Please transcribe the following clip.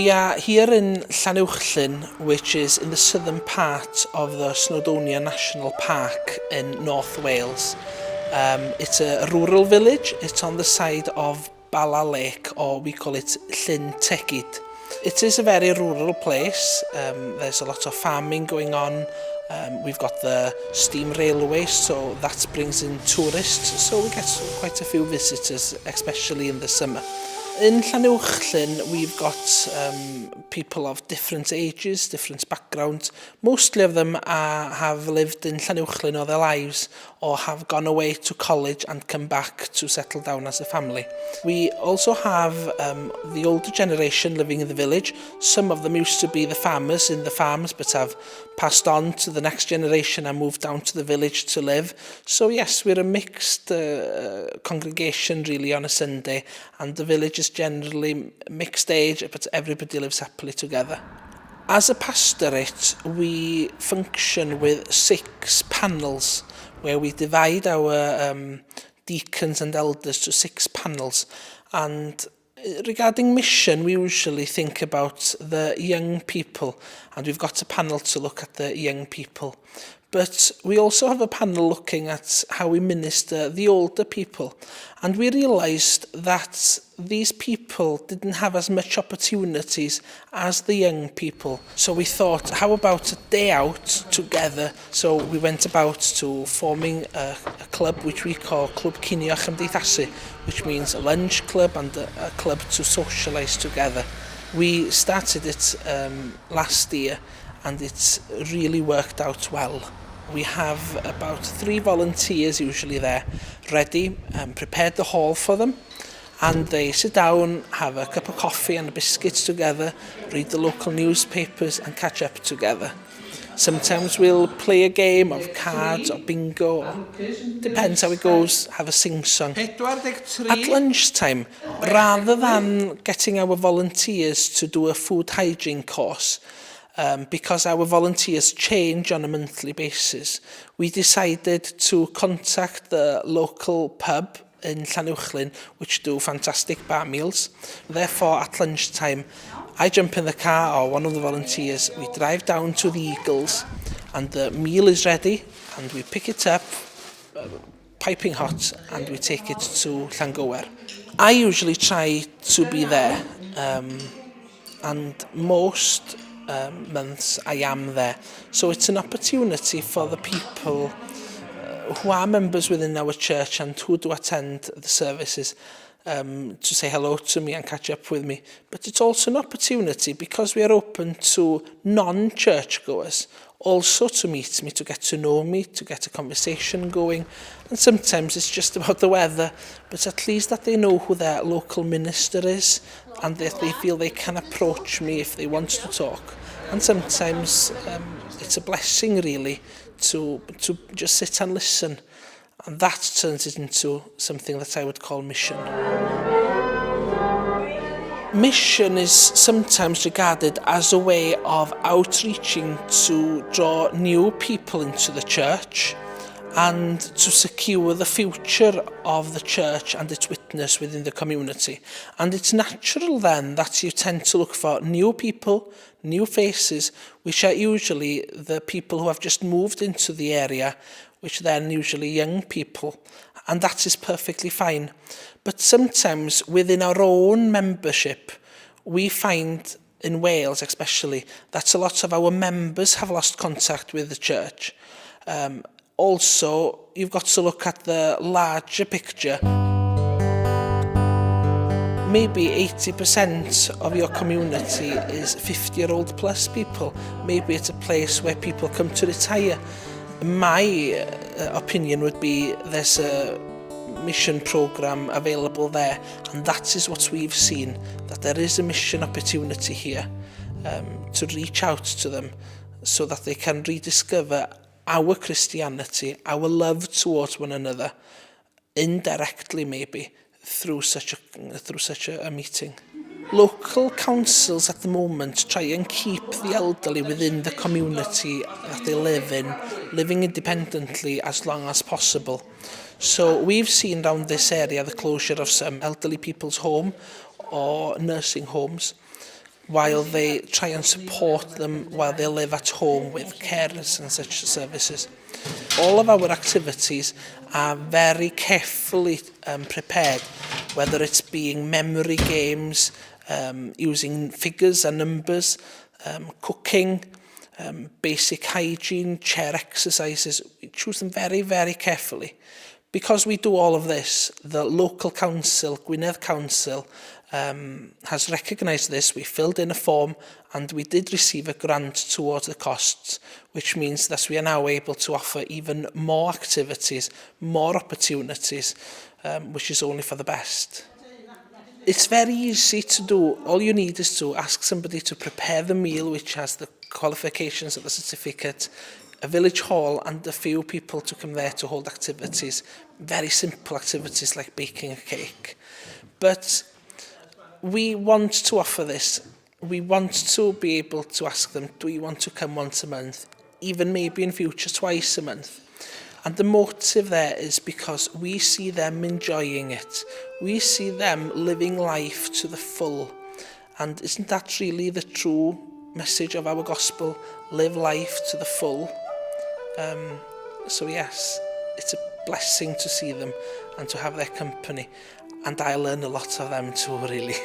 We are here in Llanuwchlyn, which is in the southern part of the Snowdonia National Park in North Wales. It's a rural village. It's on the side of Bala Lake, or we call it Llyn Tegid. It is a very rural place. There's a lot of farming going on. We've got the steam railway, so that brings in tourists. So we get quite a few visitors, especially in the summer. In Llanuwchlyn, we've got people of different ages, different backgrounds. Mostly of them have lived in Llanuwchlyn all their lives, or have gone away to college and come back to settle down as a family. We also have the older generation living in the village. Some of them used to be the farmers in the farms, but have passed on to the next generation and moved down to the village to live. So yes, we're a mixed congregation really on a Sunday, and the village is generally mixed age, but everybody lives happily together. As a pastorate, we function with 6 panels, where we divide our deacons and elders to 6 panels. And regarding mission, we usually think about the young people, and we've got a panel to look at the young people. But we also have a panel looking at how we minister the older people. And we realised that these people didn't have as much opportunities as the young people. So we thought, how about a day out together? So we went about to forming a club which we call Clwb Cinio a Chymdeithasu, which means a lunch club and a club to socialise together. We started it last year, and it's really worked out well. We have about 3 volunteers usually there, ready, prepared the hall for them, and they sit down, have a cup of coffee and biscuits together, read the local newspapers and catch up together. Sometimes we'll play a game of cards or bingo, or depends how it goes, have a sing-song. At lunchtime, rather than getting our volunteers to do a food hygiene course, because our volunteers change on a monthly basis, we decided to contact the local pub in Llanuwchlyn, which do fantastic bar meals. Therefore, at lunchtime, I jump in the car, or one of the volunteers, we drive down to the Eagles, and the meal is ready, and we pick it up, piping hot, and we take it to Llangower. I usually try to be there, and most months I am there. So it's an opportunity for the people who are members within our church and who do attend the services to say hello to me and catch up with me. But it's also an opportunity, because we are open to non-churchgoers, also to meet me, to get to know me, to get a conversation going. And sometimes it's just about the weather, but at least that they know who their local minister is, and that they feel they can approach me if they want to talk. And sometimes it's a blessing really to just sit and listen, and that turns it into something that I would call mission. Mission is sometimes regarded as a way of outreaching to draw new people into the church and to secure the future of the church and its witness within the community. And it's natural then that you tend to look for new people, new faces, which are usually the people who have just moved into the area, which are then usually young people, and that is perfectly fine. But sometimes within our own membership, we find in Wales especially that a lot of our members have lost contact with the church. Also, you've got to look at the larger picture. Maybe 80% of your community is 50-year-old plus people. Maybe it's a place where people come to retire. My opinion would be there's a mission programme available there, and that is what we've seen, that there is a mission opportunity here to reach out to them so that they can rediscover our Christianity, our love towards one another, indirectly maybe, through such a meeting. Local councils at the moment try and keep the elderly within the community that they live in, living independently as long as possible. So we've seen around this area the closure of some elderly people's home or nursing homes. while they try and support them while they live at home with carers and such services. All of our activities are very carefully prepared, whether it's being memory games, using figures and numbers, cooking, basic hygiene, chair exercises. We choose them very, very carefully. Because we do all of this, the local council, Gwynedd Council, has recognised this. We filled in a form and we did receive a grant towards the costs, which means that we are now able to offer even more activities, more opportunities, which is only for the best. It's very easy to do. All you need is to ask somebody to prepare the meal, which has the qualifications of the certificate, a village hall and a few people to come there to hold activities, very simple activities like baking a cake. But we want to offer this. We want to be able to ask them, do you want to come once a month, even maybe in future twice a month? And the motive there is because we see them enjoying it. We see them living life to the full. And isn't that really the true message of our gospel? Live life to the full. So yes, it's a blessing to see them and to have their company. And I learn a lot of them too, really.